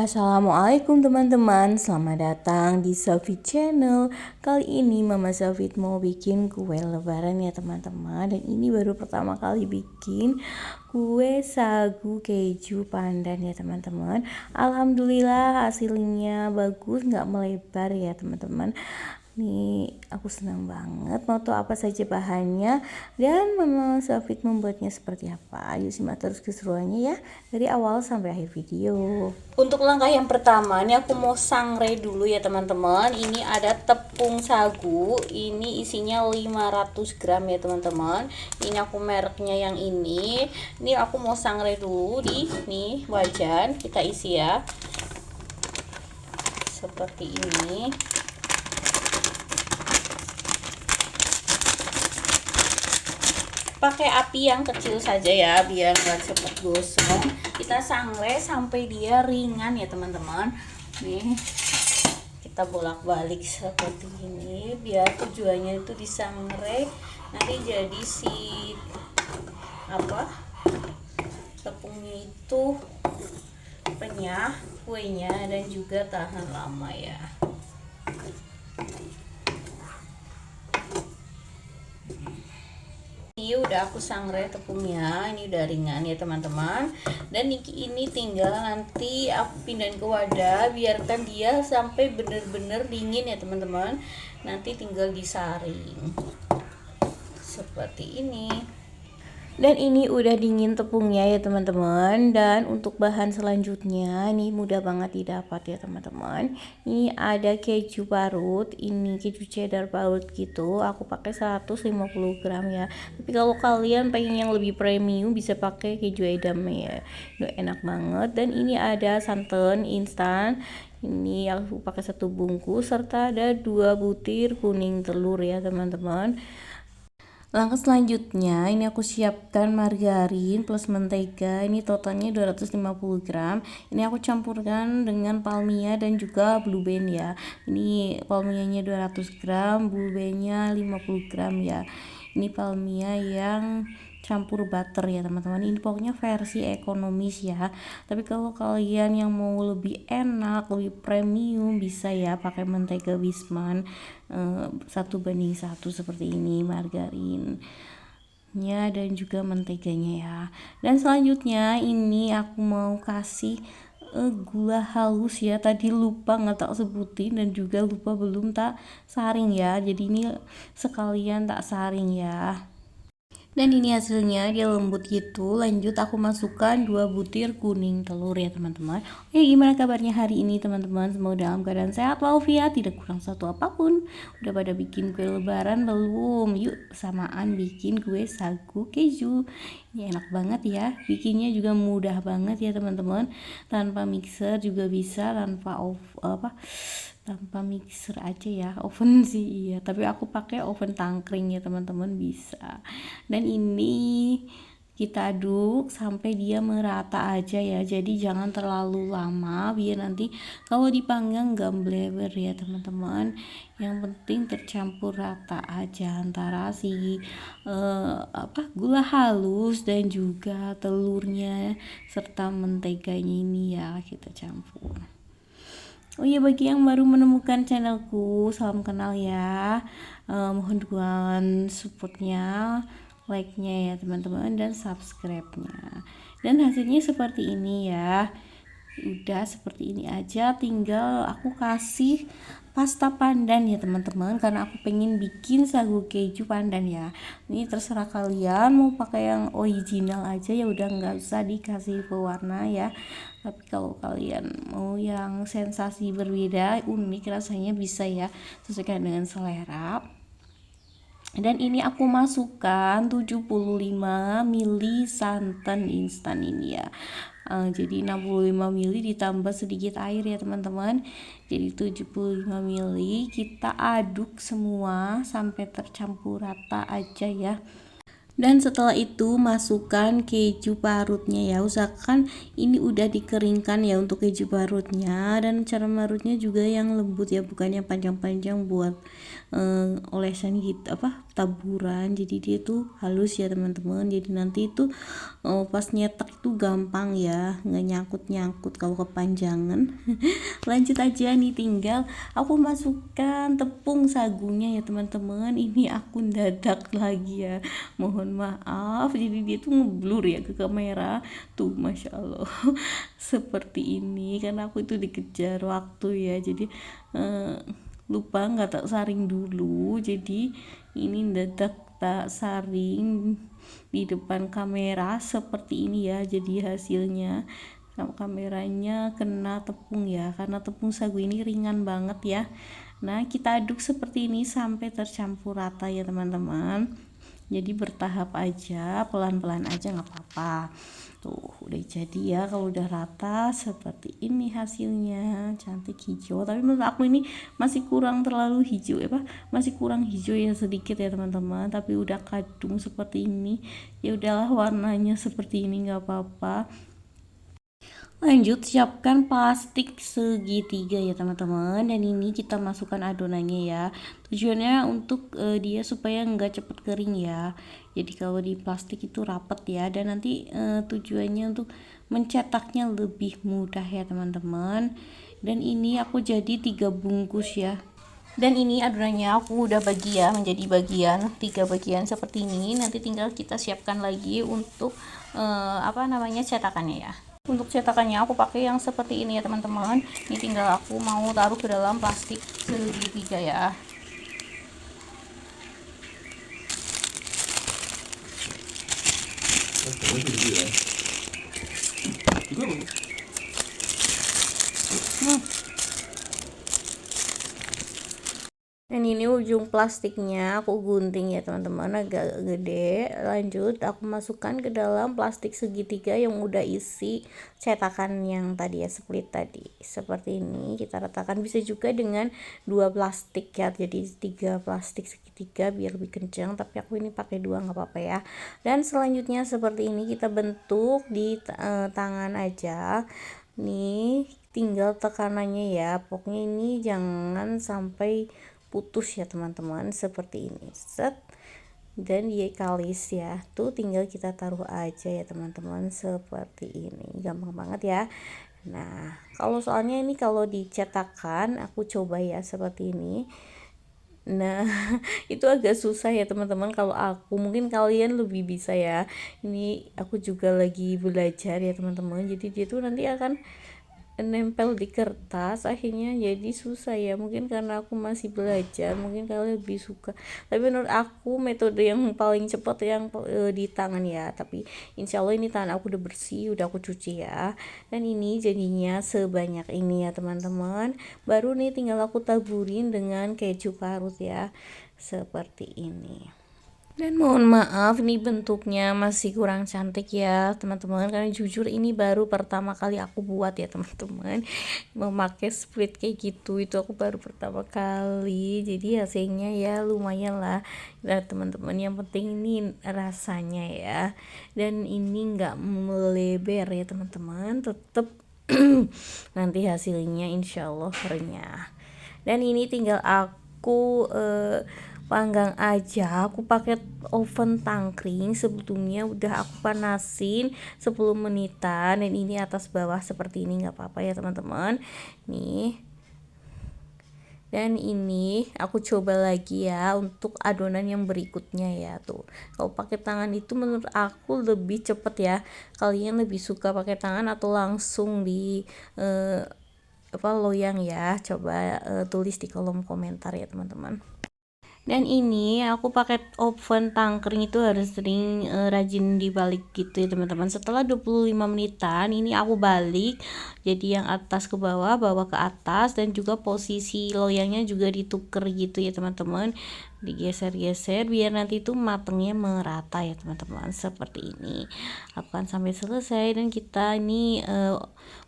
Assalamualaikum teman-teman, selamat datang di Sofi Channel. Kali ini Mama Sofi mau bikin kue lebaran ya teman-teman. Dan ini baru pertama kali bikin kue sagu keju pandan ya teman-teman. Alhamdulillah hasilnya bagus, nggak melebar ya teman-teman. Nih aku senang banget. Mau tahu apa saja bahannya dan Mama Safit membuatnya seperti apa? Ayo simak terus keseruannya ya dari awal sampai akhir video. Untuk langkah yang pertama ini aku mau sangrai dulu ya teman-teman. Ini ada tepung sagu, ini isinya 500 gram ya teman-teman. Ini aku mereknya yang ini. Ini aku mau sangrai dulu di nih wajan, kita isi ya seperti ini. Pakai api yang kecil saja ya biar nggak cepat gosong. Kita sangrai sampai dia ringan ya teman-teman. Nih kita bolak-balik seperti ini biar tujuannya itu disangrai nanti jadi si tepungnya itu renyah kuenya dan juga tahan lama ya. Ini udah aku sangrai tepungnya, ini udah ringan ya teman-teman. Dan ini tinggal nanti aku pindahin ke wadah, biarkan dia sampai bener-bener dingin ya teman-teman. Nanti tinggal disaring seperti ini. Dan ini udah dingin tepungnya ya teman-teman. Dan untuk bahan selanjutnya ini mudah banget didapat ya teman-teman. Ini ada keju parut, ini keju cheddar parut gitu. Aku pakai 150 gram ya. Tapi kalau kalian pengen yang lebih premium bisa pakai keju edam ya. Udah enak banget. Dan ini ada santan instan. Ini aku pakai 1 bungkus serta ada 2 butir kuning telur ya teman-teman. Langkah selanjutnya ini aku siapkan margarin plus mentega, ini totalnya 250 gram. Ini aku campurkan dengan palmia dan juga blue band ya. Ini palmianya 200 gram, blue bandnya 50 gram ya. Ini palmia yang campur butter ya teman-teman. Ini pokoknya versi ekonomis ya. Tapi kalau kalian yang mau lebih enak, lebih premium bisa ya pakai mentega Wisman 1:1 seperti ini margarinnya dan juga menteganya ya. Dan selanjutnya ini aku mau kasih gula halus ya, tadi lupa nggak tak sebutin dan juga lupa belum tak saring ya, jadi ini sekalian tak saring ya. Dan ini hasilnya dia lembut gitu. Lanjut aku masukkan 2 butir kuning telur ya teman-teman. Oke, gimana kabarnya hari ini teman-teman? Semoga dalam keadaan sehat walafiat, tidak kurang satu apapun. Udah pada bikin kue lebaran belum? Yuk samaan bikin kue sagu keju. Ini enak banget ya. Bikinnya juga mudah banget ya teman-teman. Tanpa mixer juga bisa, tanpa mixer aja ya, oven sih iya, tapi aku pakai oven tangkring ya teman-teman bisa. Dan ini kita aduk sampai dia merata aja ya, jadi jangan terlalu lama biar nanti kalau dipanggang gak bleber ya teman-teman. Yang penting tercampur rata aja antara si gula halus dan juga telurnya serta menteganya ini ya, kita campur. Oh iya, bagi yang baru menemukan channelku, salam kenal ya. Mohon dukungan supportnya, like-nya ya teman-teman, dan subscribe-nya. Dan hasilnya seperti ini ya. Udah seperti ini aja, tinggal aku kasih pasta pandan ya teman-teman, karena aku pengen bikin sagu keju pandan ya. Ini terserah kalian mau pakai yang original aja ya udah, nggak usah dikasih pewarna ya. Tapi kalau kalian mau yang sensasi berbeda, unik rasanya, bisa ya, sesuaikan dengan selera. Dan ini aku masukkan 75 ml santan instan ini ya. Jadi 65 ml ditambah sedikit air ya teman-teman. Jadi 75 ml, kita aduk semua sampai tercampur rata aja ya. Dan setelah itu masukkan keju parutnya ya, usahakan ini udah dikeringkan ya untuk keju parutnya, dan cara parutnya juga yang lembut ya, bukan yang panjang-panjang buat olesan gitu taburan, jadi dia tuh halus ya teman-teman. Jadi nanti itu pas nyetak itu gampang ya, nggak nyangkut-nyangkut kalau kepanjangan. Lanjut aja nih, tinggal aku masukkan tepung sagunya ya teman-teman. Ini aku dadak lagi ya, mohon maaf, jadi dia tuh ngeblur ya ke kamera tuh, masya Allah. Seperti ini karena aku itu dikejar waktu ya, jadi lupa nggak tak saring dulu, jadi ini dadak tak saring di depan kamera seperti ini ya. Jadi hasilnya kameranya kena tepung ya, karena tepung sagu ini ringan banget ya. Nah, kita aduk seperti ini sampai tercampur rata ya teman-teman. Jadi bertahap aja, pelan-pelan aja, nggak apa-apa. Tuh udah jadi ya. Kalau udah rata seperti ini hasilnya, cantik hijau. Tapi menurut aku ini masih kurang terlalu hijau ya, masih kurang hijau ya sedikit ya teman-teman. Tapi udah kadung seperti ini, ya udahlah, warnanya seperti ini nggak apa-apa. Lanjut, siapkan plastik segitiga ya teman-teman, dan ini kita masukkan adonannya ya. Tujuannya untuk dia supaya nggak cepet kering ya. Jadi kalau di plastik itu rapet ya, dan nanti tujuannya untuk mencetaknya lebih mudah ya teman-teman. Dan ini aku jadi 3 bungkus ya. Dan ini adonannya aku udah bagi ya menjadi bagian, 3 bagian seperti ini. Nanti tinggal kita siapkan lagi untuk cetakannya ya. Untuk cetakannya aku pakai yang seperti ini ya teman-teman. Ini tinggal aku mau taruh ke dalam plastik segitiga ya. Dan ini ujung plastiknya aku gunting ya teman-teman, agak gede. Lanjut aku masukkan ke dalam plastik segitiga yang udah isi cetakan yang tadi ya, split tadi. Seperti ini kita ratakan, bisa juga dengan 2 plastik ya, jadi 3 plastik segitiga biar lebih kencang, tapi aku ini pakai 2 nggak apa-apa ya. Dan selanjutnya seperti ini kita bentuk di tangan aja nih, tinggal tekanannya ya, pokoknya ini jangan sampai putus ya teman-teman, seperti ini, set. Dan dia kalis ya, tuh tinggal kita taruh aja ya teman-teman, seperti ini, gampang banget ya. Nah, kalau soalnya ini kalau dicetakan aku coba ya seperti ini. Nah, itu agak susah ya teman-teman. Kalau aku, mungkin kalian lebih bisa ya. Ini aku juga lagi belajar ya teman-teman. Jadi dia tuh nanti akan nempel di kertas, akhirnya jadi susah ya. Mungkin karena aku masih belajar, mungkin kalian lebih suka, tapi menurut aku metode yang paling cepat yang di tangan ya. Tapi insya Allah ini tangan aku udah bersih, udah aku cuci ya. Dan ini jadinya sebanyak ini ya teman-teman. Baru nih tinggal aku taburin dengan keju parut ya, seperti ini. Dan mohon maaf nih bentuknya masih kurang cantik ya teman-teman, karena jujur ini baru pertama kali aku buat ya teman-teman, memakai split kayak gitu, itu aku baru pertama kali. Jadi hasilnya ya lumayan lah ya teman-teman, yang penting ini rasanya ya. Dan ini nggak melebar ya teman-teman, tetap nanti hasilnya insya Allah renyah. Dan ini tinggal aku panggang aja. Aku pakai oven tangkring, sebetulnya udah aku panasin 10 menitan, dan ini atas bawah seperti ini, nggak apa-apa ya teman-teman nih. Dan ini aku coba lagi ya untuk adonan yang berikutnya ya. Tuh, kalau pakai tangan itu menurut aku lebih cepet ya. Kalian lebih suka pakai tangan atau langsung di loyang ya? Coba tulis di kolom komentar ya teman-teman. Dan ini aku pakai oven tangkring, itu harus sering rajin dibalik gitu ya teman-teman. Setelah 25 menitan ini aku balik, jadi yang atas ke bawah, bawah ke atas, dan juga posisi loyangnya juga dituker gitu ya teman-teman, digeser-geser biar nanti itu matangnya merata ya teman-teman, seperti ini. Lakukan sampai selesai, dan kita ini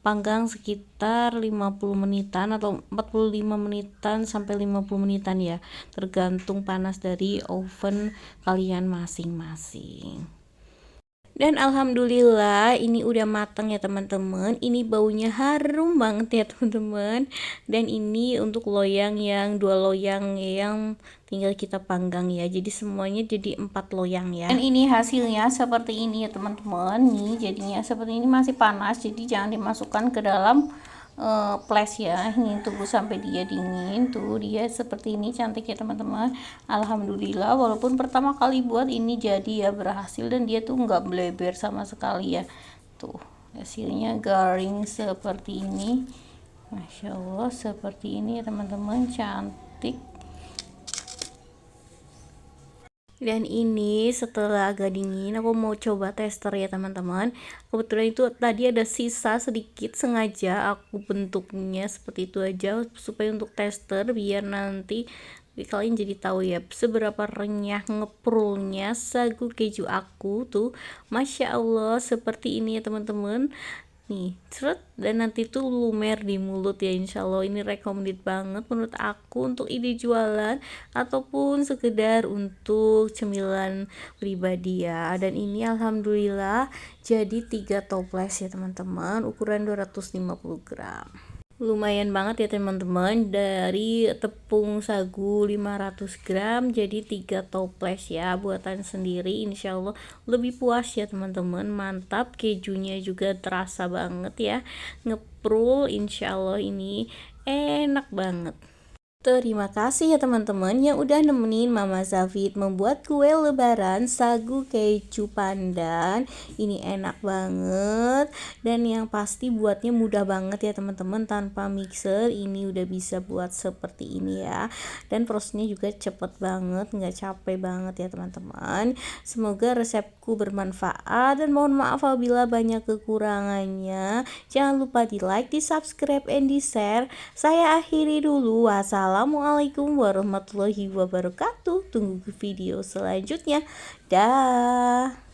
panggang sekitar 50 menitan atau 45 menitan sampai 50 menitan ya, tergantung panas dari oven kalian masing-masing. Dan alhamdulillah ini udah matang ya teman-teman. Ini baunya harum banget ya teman-teman. Dan ini untuk loyang yang 2 loyang yang tinggal kita panggang ya. Jadi semuanya jadi 4 loyang ya. Dan ini hasilnya seperti ini ya teman-teman. Nih jadinya seperti ini, masih panas, jadi jangan dimasukkan ke dalam flash ya. Ini tunggu sampai dia dingin. Tuh dia seperti ini, cantik ya teman-teman. Alhamdulillah, walaupun pertama kali buat ini jadi ya berhasil, dan dia tuh nggak bleber sama sekali ya. Tuh hasilnya garing seperti ini, Masya Allah, seperti ini ya teman-teman, cantik. Dan ini setelah agak dingin, aku mau coba tester ya teman-teman. Kebetulan itu tadi ada sisa sedikit, sengaja aku bentuknya seperti itu aja supaya untuk tester, biar nanti kalian jadi tahu ya seberapa renyah ngeprulnya sagu keju aku tuh. Masya Allah, seperti ini ya teman-teman. Nih seret, dan nanti tuh lumer di mulut ya. Insya Allah ini recommended banget menurut aku untuk ide jualan ataupun sekedar untuk cemilan pribadi ya. Dan ini alhamdulillah jadi 3 toples ya teman-teman, ukuran 250 gram. Lumayan banget ya teman-teman, dari tepung sagu 500 gram jadi 3 toples ya, buatan sendiri. Insya Allah lebih puas ya teman-teman, mantap. Kejunya juga terasa banget ya, ngeprul. Insya Allah ini enak banget. Terima kasih ya teman-teman yang udah nemenin Mama Zafid membuat kue lebaran sagu keju pandan. Ini enak banget, dan yang pasti buatnya mudah banget ya teman-teman, tanpa mixer. Ini udah bisa buat seperti ini ya, dan prosesnya juga cepet banget, nggak capek banget ya teman-teman. Semoga resepku bermanfaat, dan mohon maaf apabila banyak kekurangannya. Jangan lupa di like, di subscribe, and di share. Saya akhiri dulu. Wassalamualaikum warahmatullahi wabarakatuh. Tunggu video selanjutnya. Dah.